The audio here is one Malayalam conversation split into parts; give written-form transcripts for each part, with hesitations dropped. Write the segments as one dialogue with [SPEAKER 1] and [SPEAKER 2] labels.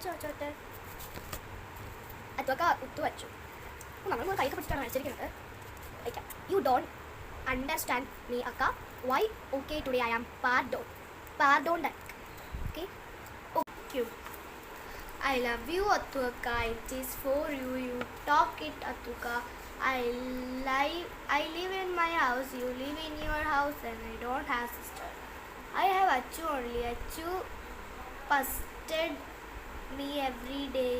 [SPEAKER 1] ചോദിച്ചോട്ടെ. അതൊക്കെ ഉത്തു വച്ചു. നമ്മൾ കൈക്ക് പിടിച്ചിട്ടാണ് വരച്ചിരിക്കുന്നത്. വയ്ക്കാം. You don't understand me akka, why okay today I am pardon that, okay. I love you Atuka, it is for you, you talk it Atuka. I live in my house, you live in your house, and I don't have sister. I have Achu only. Achu busted me every day,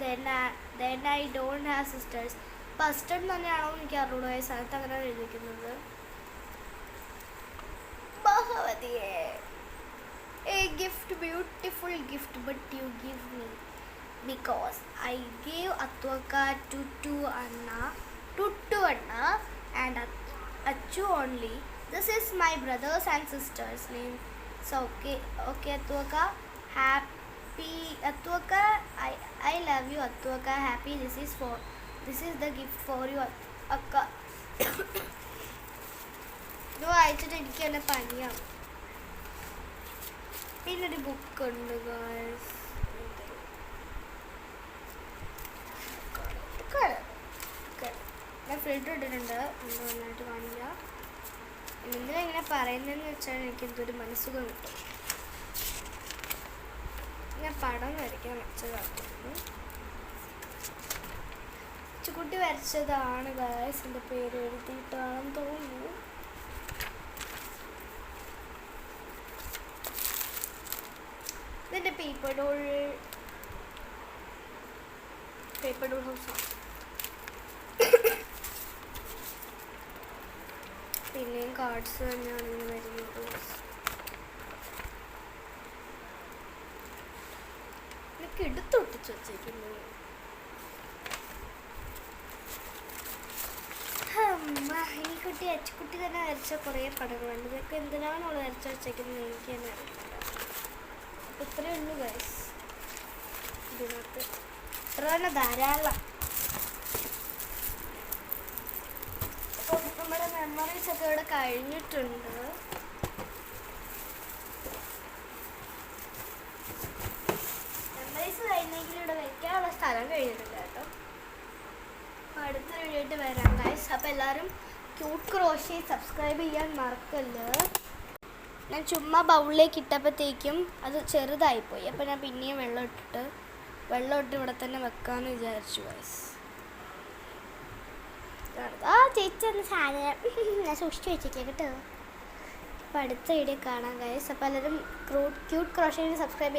[SPEAKER 1] then I don't have sisters. Busted തന്നെയാണോ എനിക്ക് അറിയുള്ളൂ. സ്ഥലത്ത് അങ്ങനെയാണ് എഴുതിക്കുന്നത്. ഭഗവതിയെ, a gift, beautiful gift, but you give me because I gave Atwaka to Tuttu Anna and Achu only. This is my brothers and sisters name. So okay Atwaka, happy Atwaka, I love you Atwaka, happy. This is the gift for you akka. ഇത് വായിച്ചിട്ട് എനിക്ക് തന്നെ പനിയാണ്. പിന്നൊരു ബുക്ക് ഉണ്ട് ഗായ്സ്. ഞാൻ ഫിൽറ്റർ ഇട്ടിട്ടുണ്ട്. നന്നായിട്ട് കാണില്ല. എന്തിനാ ഇങ്ങനെ പറയുന്നതെന്ന് വെച്ചാൽ എനിക്ക് എന്തൊരു മനസ്സുഖം കിട്ടും. ഞാൻ പടം വരയ്ക്കാൻ വെച്ചതാക്കുന്നു. കുട്ടി വരച്ചതാണ് ഗായ്സ്. എൻ്റെ പേര് എഴുതിയിട്ടാണെന്ന് തോന്നുന്നു. ഇതിൻ്റെ പേപ്പർ ഡോൾ ഹൗസാണ്. പിന്നെയും കാർഡ്സ് തന്നെയാണ് ഇങ്ങനെ വരുന്നത്. എനിക്ക് എടുത്തൊട്ടിച്ച് വെച്ചേക്കുന്നത്. ഈ അച്ചുകുട്ടി തന്നെ വരച്ച കുറേ പടങ്ങളുണ്ട്. ഇതൊക്കെ എന്തിനാണുള്ള വരച്ച വെച്ചേക്കുന്നത് എനിക്ക് തന്നെ അറിയില്ല. അപ്പം ഇത്രയേ ഉള്ളൂ ഗൈസ്. ഇതിനകത്ത് ഇത്ര തന്നെ ധാരാളം. അപ്പം നമ്മുടെ മെമ്മറീസ് ഒക്കെ ഇവിടെ കഴിഞ്ഞിട്ടുണ്ട്. മെമ്മറീസ് കഴിഞ്ഞെങ്കിലും ഇവിടെ വെക്കാനുള്ള സ്ഥലം കഴിഞ്ഞിട്ടില്ല കേട്ടോ. അടുത്ത വീഡിയോ ആയിട്ട് വരാം ഗൈസ്. അപ്പോൾ എല്ലാവരും ക്യൂട്ട് ക്രോഷേ സബ്സ്ക്രൈബ് ചെയ്യാൻ മറക്കല്ല്. ഞാൻ ചുമ്മാ ബൗളിലേക്ക് ഇട്ടപ്പോഴത്തേക്കും അത് ചെറുതായിപ്പോയി. അപ്പോൾ ഞാൻ പിന്നെയും വെള്ളം ഇട്ട് ഇവിടെ തന്നെ വെക്കാമെന്ന് വിചാരിച്ചു ഗൈസ്. ചേച്ചി ഒന്ന് സാധനം ഞാൻ സൂക്ഷിച്ച് വെച്ചേക്കാം കേട്ടോ. അപ്പോൾ അടുത്ത വീഡിയോ കാണാം ഗൈസ്. അപ്പോൾ എല്ലാവരും ക്യൂട്ട് ക്രോഷേ സബ്സ്ക്രൈബ്